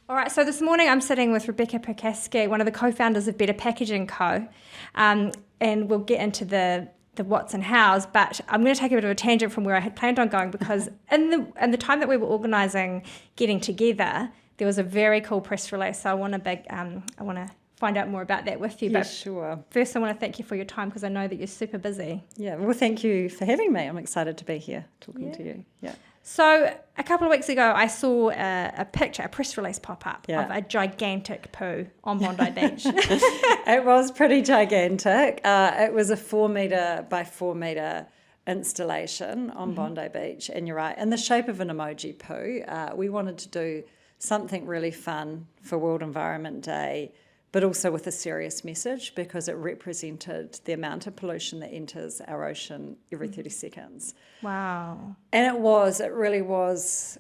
All right, so this morning I'm sitting with Rebecca Percasky, one of the co-founders of Better Packaging Co. And we'll get into the what's and hows, but I'm going to take a bit of a tangent from where I had planned on going, because in the time that we were organising getting together, there was a very cool press release. So I want to find out more about that with you. Yeah, but sure. First, I want to thank you for your time, because I know that you're super busy. Yeah, well, thank you for having me. I'm excited to be here talking to you. Yeah. So a couple of weeks ago, I saw a picture, a press release pop up Yeah. of a gigantic poo on Bondi Beach. It was pretty gigantic. It was a 4 metre by 4 metre installation on Bondi Beach, and you're right, in the shape of an emoji poo. We wanted to do something really fun for World Environment Day, but also with a serious message, because it represented the amount of pollution that enters our ocean every 30 seconds. Wow. And it really was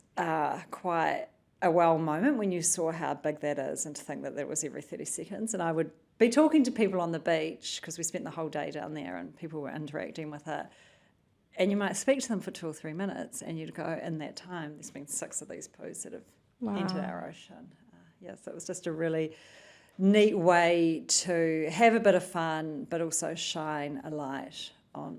quite a wow moment when you saw how big that is, and to think that was every 30 seconds. And I would be talking to people on the beach, because we spent the whole day down there and people were interacting with it. And you might speak to them for 2 or 3 minutes, and you'd go, in that time, there's been 6 of these poos that have entered our ocean. So it was just a really neat way to have a bit of fun, but also shine a light on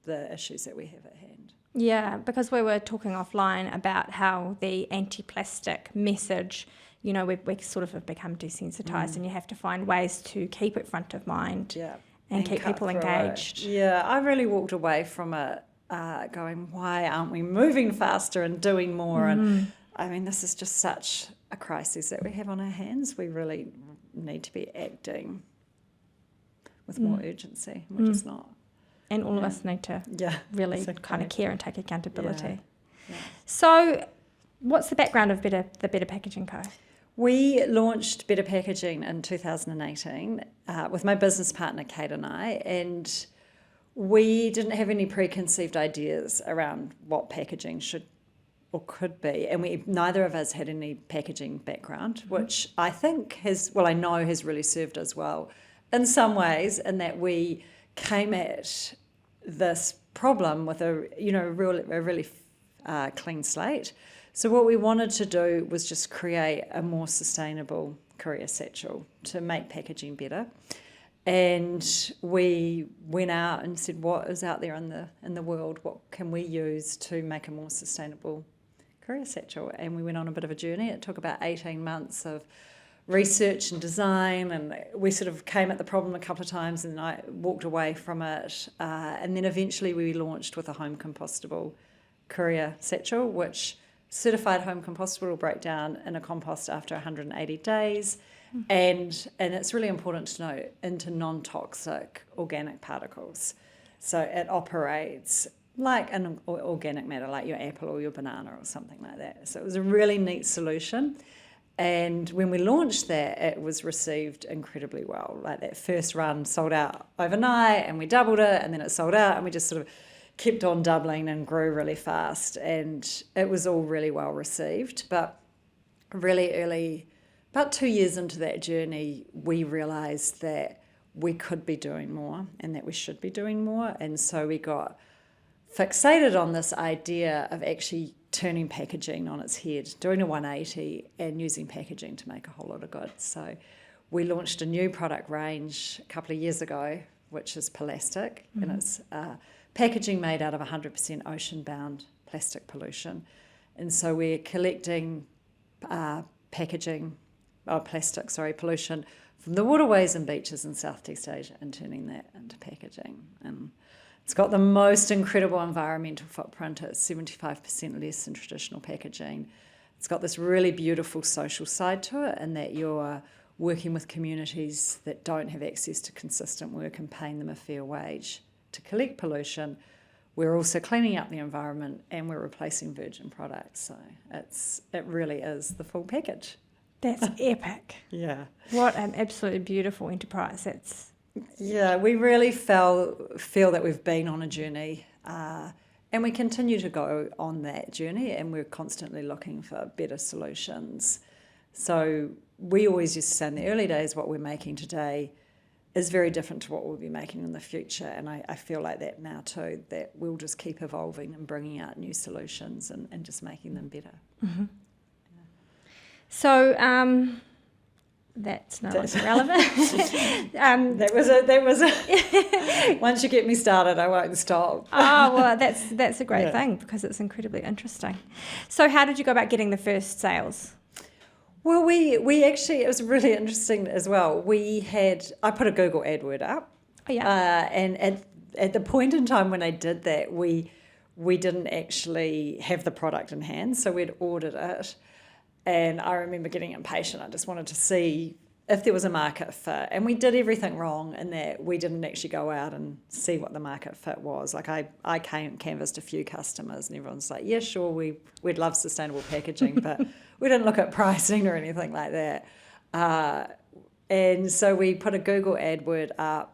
the issues that we have at hand. Yeah, because we were talking offline about how the anti-plastic message, we sort of have become desensitized, and you have to find ways to keep it front of mind and keep people engaged. Yeah, I really walked away from it going, why aren't we moving faster and doing more? And I mean, this is just such a crisis that we have on our hands. We really need to be acting with more urgency. We're just not. And all of us need to really kind of care and take accountability. Yeah. So what's the background of the Better Packaging Co? We launched Better Packaging in 2018 with my business partner Kate and I, and we didn't have any preconceived ideas around what packaging should or could be, and neither of us had any packaging background, which I think has really served us well in some ways, in that we came at this problem with a really clean slate. So what we wanted to do was just create a more sustainable courier satchel to make packaging better. And we went out and said, what is out there in the world? What can we use to make a more sustainable courier satchel? And we went on a bit of a journey. It took about 18 months of research and design, and we sort of came at the problem a couple of times, and I walked away from it. And then eventually we launched with a home compostable courier satchel, which certified home compostable will break down in a compost after 180 days. And it's really important to note, into non-toxic organic particles. So it operates like an organic matter, like your apple or your banana or something like that. So it was a really neat solution. And when we launched that, it was received incredibly well. Like, that first run sold out overnight, and we doubled it, and then it sold out, and we just sort of kept on doubling and grew really fast. And it was all really well received. But really early, about 2 years into that journey, we realised that we could be doing more and that we should be doing more. And so we got fixated on this idea of actually turning packaging on its head, doing a 180 and using packaging to make a whole lot of good. So we launched a new product range a couple of years ago, which is Plastic, and it's packaging made out of 100% ocean-bound plastic pollution. And so we're collecting plastic pollution from the waterways and beaches in Southeast Asia and turning that into packaging. And it's got the most incredible environmental footprint. It's 75% less than traditional packaging. It's got this really beautiful social side to it, in that you're working with communities that don't have access to consistent work and paying them a fair wage to collect pollution. We're also cleaning up the environment, and we're replacing virgin products. So it really is the full package. That's epic. Yeah. What an absolutely beautiful enterprise. Yeah, we really feel that we've been on a journey, and we continue to go on that journey, and we're constantly looking for better solutions So we always used to say in the early days, what we're making today is very different to what we'll be making in the future. And I feel like that now too, that we'll just keep evolving and bringing out new solutions and just making them better. Mm-hmm. Yeah. So that's no longer relevant. That was a once you get me started, I won't stop. Oh, well, that's a great thing because it's incredibly interesting. So how did you go about getting the first sales? Well, we actually, it was really interesting as well. I put a Google AdWord up. Oh, yeah. And at the point in time when I did that, we didn't actually have the product in hand, so we'd ordered it. And I remember getting impatient. I just wanted to see if there was a market fit. And we did everything wrong in that we didn't actually go out and see what the market fit was. Like I canvassed a few customers and everyone's like, yeah, sure, we'd love sustainable packaging, but we didn't look at pricing or anything like that. And so we put a Google AdWord up,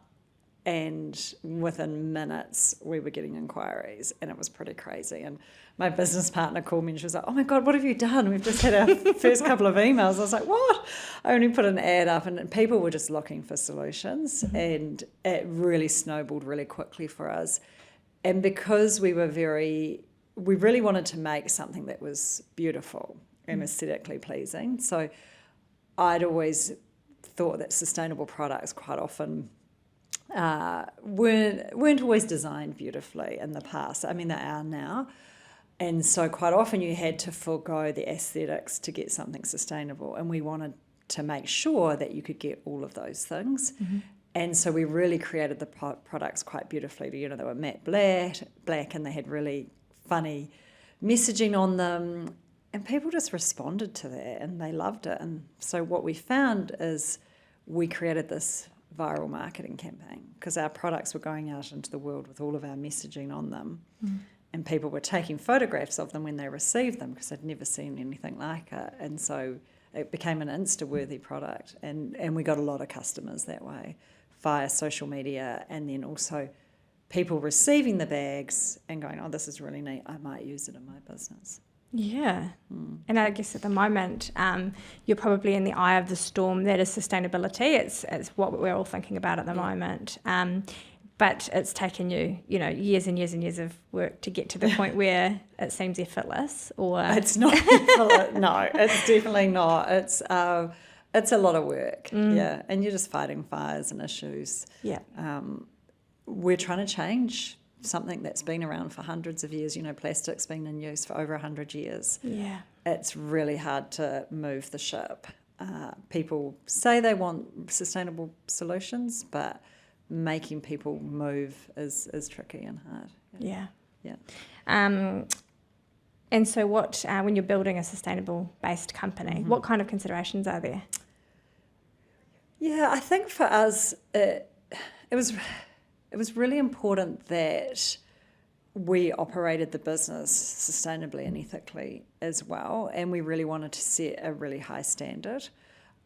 and within minutes we were getting inquiries, and it was pretty crazy. And my business partner called me and she was like, oh my God, what have you done? We've just had our first couple of emails. I was like, what? I only put an ad up, and people were just looking for solutions, and it really snowballed really quickly for us. And because we really wanted to make something that was beautiful and aesthetically pleasing. So I'd always thought that sustainable products quite often weren't always designed beautifully in the past. I mean, they are now. And so quite often you had to forego the aesthetics to get something sustainable. And we wanted to make sure that you could get all of those things. Mm-hmm. And so we really created the products quite beautifully. You know, they were matte black, and they had really funny messaging on them. And people just responded to that, and they loved it. And so what we found is we created this viral marketing campaign because our products were going out into the world with all of our messaging on them. And people were taking photographs of them when they received them because they'd never seen anything like it. And so it became an Insta-worthy product. And we got a lot of customers that way via social media, and then also people receiving the bags and going, oh, this is really neat, I might use it in my business. Yeah. And I guess at the moment, you're probably in the eye of the storm that is sustainability. It's what we're all thinking about at the moment. But it's taken you, years and years and years of work to get to the point where it seems effortless. Or it's not effortless. No, it's definitely not. It's a lot of work. Yeah, and you're just fighting fires and issues. Yeah. We're trying to change something that's been around for hundreds of years. Plastic's been in use for over 100 years. Yeah. It's really hard to move the ship. People say they want sustainable solutions, but making people move is tricky and hard. Yeah. Yeah. And so what, when you're building a sustainable-based company, what kind of considerations are there? Yeah, I think for us, it was really important that we operated the business sustainably and ethically as well, and we really wanted to set a really high standard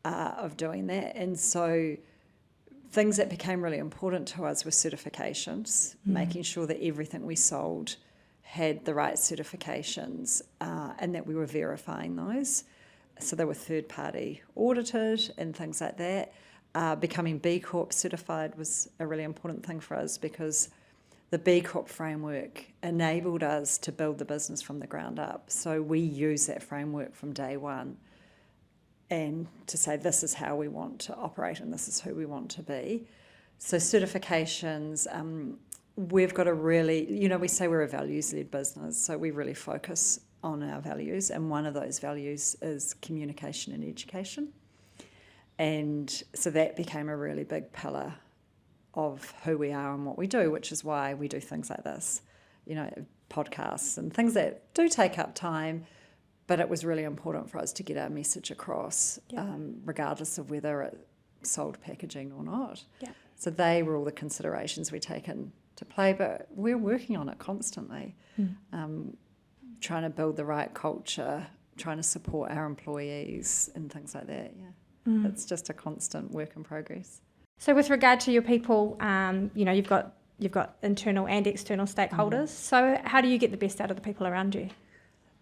of doing that. And so things that became really important to us were certifications, making sure that everything we sold had the right certifications and that we were verifying those. So they were third-party audited and things like that. Becoming B Corp certified was a really important thing for us because the B Corp framework enabled us to build the business from the ground up. So we use that framework from day one and to say this is how we want to operate and this is who we want to be. So certifications, we've got a really, we say we're a values-led business, so we really focus on our values, and one of those values is communication and education. And so that became a really big pillar of who we are and what we do, which is why we do things like this, podcasts and things that do take up time, but it was really important for us to get our message across, regardless of whether it sold packaging or not. Yeah. So they were all the considerations we take into play, but we're working on it constantly, trying to build the right culture, trying to support our employees and things like that, It's just a constant work in progress. So with regard to your people, you've got internal and external stakeholders. So how do you get the best out of the people around you?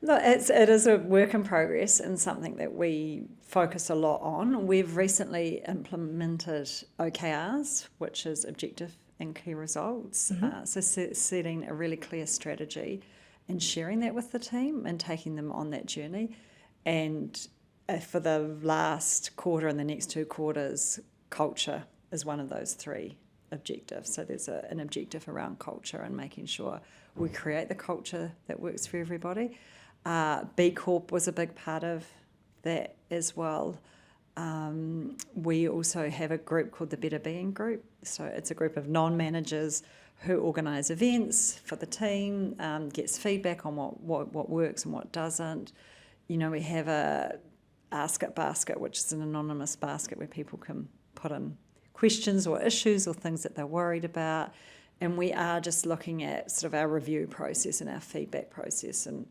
No, it is a work in progress and something that we focus a lot on. We've recently implemented OKRs, which is objective and key results. So setting a really clear strategy and sharing that with the team and taking them on that journey. And for the last quarter and the next 2 quarters, culture is one of those 3 objectives. So there's an objective around culture and making sure we create the culture that works for everybody. B Corp was a big part of that as well. We also have a group called the Better Being Group. So it's a group of non-managers who organise events for the team, gets feedback on what works and what doesn't. We have a Ask It basket, which is an anonymous basket where people can put in questions or issues or things that they're worried about. And we are just looking at sort of our review process and our feedback process and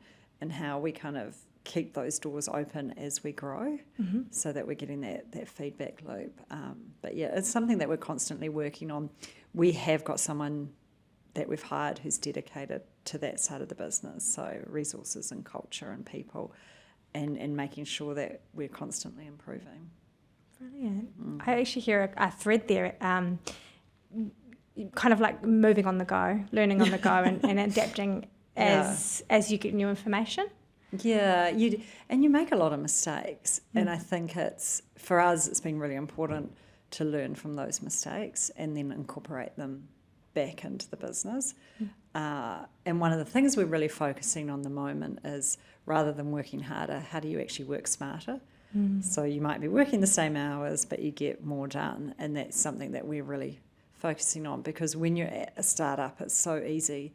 how we kind of keep those doors open as we grow so that we're getting that feedback loop. But yeah, it's something that we're constantly working on. We have got someone that we've hired who's dedicated to that side of the business, so resources and culture and people, and making sure that we're constantly improving. Brilliant. I actually hear a thread there, kind of like moving on the go, learning on the go and adapting as you get new information. Yeah, you make a lot of mistakes, and I think for us it's been really important to learn from those mistakes and then incorporate them back into the business. And one of the things we're really focusing on the moment is, rather than working harder, how do you actually work smarter? So you might be working the same hours, but you get more done, and that's something that we're really focusing on, because when you're at a startup, it's so easy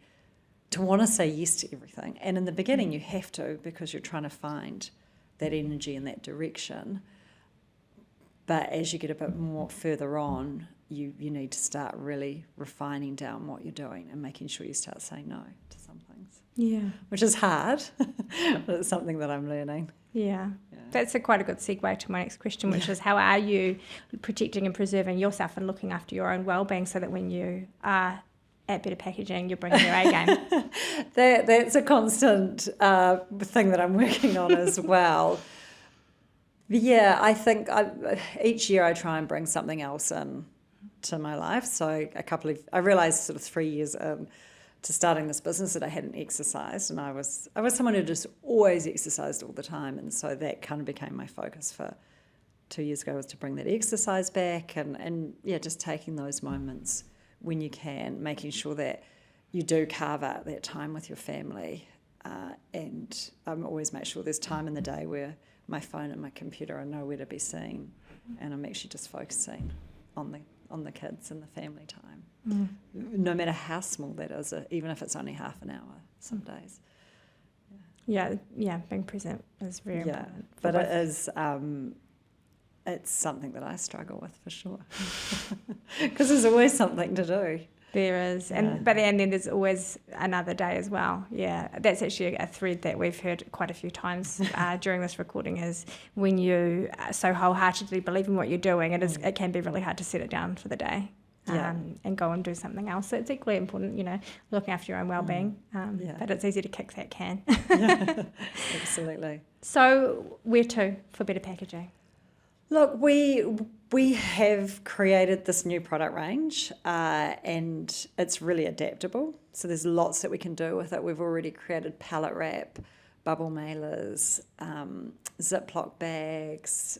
to want to say yes to everything. And in the beginning, you have to, because you're trying to find that energy and that direction. But as you get a bit more further on, you need to start really refining down what you're doing and making sure you start saying no to some things. Yeah. Which is hard, but it's something that I'm learning. Yeah. That's quite a good segue to my next question, which is, how are you protecting and preserving yourself and looking after your own well-being so that when you are at Better Packaging, you're bringing your A game? That's a constant thing that I'm working on as well. Yeah, I think each year I try and bring something else in to my life. So I realised sort of 3 years to starting this business that I hadn't exercised, and I was someone who just always exercised all the time, and so that kind of became my focus for 2 years ago, was to bring that exercise back and just taking those moments when you can, making sure that you do carve out that time with your family, and always make sure there's time in the day where my phone and my computer are nowhere to be seen, and I'm actually just focusing on the kids and the family time, no matter how small that is, even if it's only half an hour some days. Yeah, being present is very important. But it is, it's something that I struggle with for sure, because there's always something to do. There is, and then there's always another day as well. Yeah, that's actually a thread that we've heard quite a few times during this recording, is when you so wholeheartedly believe in what you're doing, it can be really hard to set it down for the day and go and do something else. So it's equally important, looking after your own well-being, but it's easy to kick that can. Absolutely. So where to for Better Packaging? Look, we have created this new product range, and it's really adaptable. So there's lots that we can do with it. We've already created pallet wrap, bubble mailers, Ziploc bags,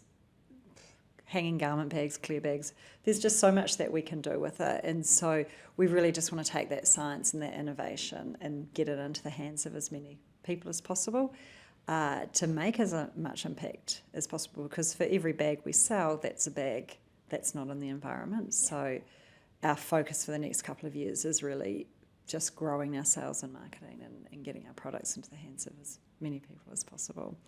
hanging garment bags, clear bags. There's just so much that we can do with it. And so we really just want to take that science and that innovation and get it into the hands of as many people as possible. To make as much impact as possible, because for every bag we sell, that's a bag that's not in the environment. So our focus for the next couple of years is really just growing our sales and marketing and getting our products into the hands of as many people as possible,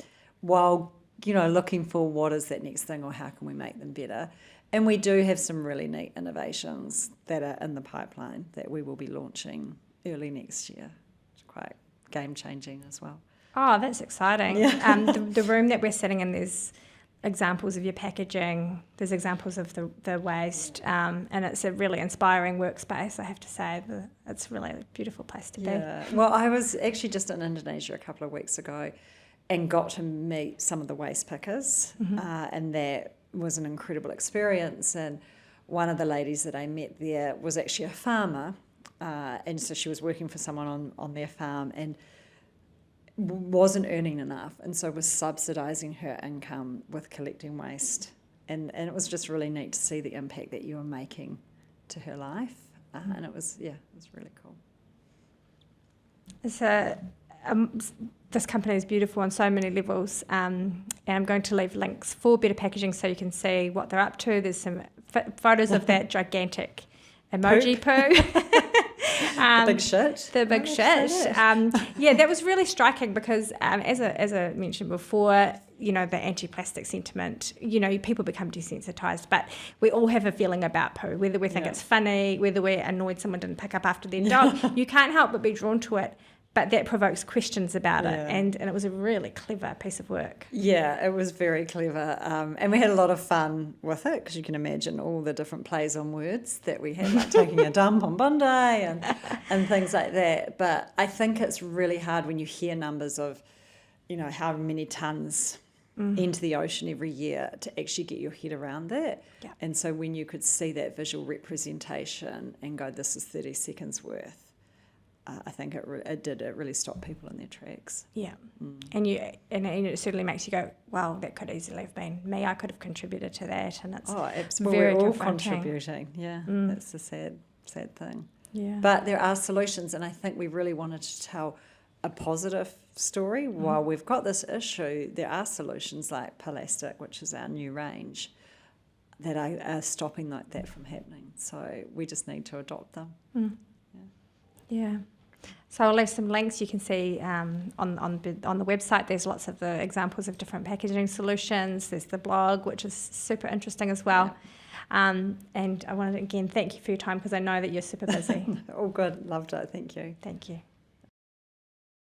while looking for what is that next thing or how can we make them better. And we do have some really neat innovations that are in the pipeline that we will be launching early next year. It's quite game changing as well. Oh, that's exciting. Yeah. The room that we're sitting in, there's examples of your packaging. There's examples of the waste, and it's a really inspiring workspace, I have to say. It's really a beautiful place to be. Yeah. Well, I was actually just in Indonesia a couple of weeks ago and got to meet some of the waste pickers, and that was an incredible experience. And one of the ladies that I met there was actually a farmer, and so she was working for someone on their farm and wasn't earning enough, and so was subsidising her income with collecting waste. And it was just really neat to see the impact that you were making to her life, and it was really cool. This company is beautiful on so many levels, and I'm going to leave links for Better Packaging so you can see what they're up to. There's some photos of that gigantic emoji poo. The big shit. The big shit. That was really striking because, as I mentioned before, the anti-plastic sentiment, people become desensitized, but we all have a feeling about poo, whether we think it's funny, whether we're annoyed someone didn't pick up after their dog. You can't help but be drawn to it. But that provokes questions about it, and it was a really clever piece of work. Yeah, it was very clever, and we had a lot of fun with it, because you can imagine all the different plays on words that we had, like taking a dump on Bondi and things like that. But I think it's really hard when you hear numbers of, how many tonnes into the ocean every year, to actually get your head around that. Yeah. And so when you could see that visual representation and go, this is 30 seconds worth, I think it really stopped people in their tracks. Yeah, and it certainly makes you go, well, that could easily have been me. I could have contributed to that, and it's absolutely. very we're all confronting. Contributing. Yeah, that's the sad thing. Yeah, but there are solutions, and I think we really wanted to tell a positive story. While we've got this issue, there are solutions like Plastic, which is our new range, that are stopping that from happening. So we just need to adopt them. Yeah. So I'll leave some links. You can see on the website, there's lots of the examples of different packaging solutions. There's the blog, which is super interesting as well. Yeah. And I want to, again, thank you for your time, because I know that you're super busy. All good. Loved it. Thank you. Thank you.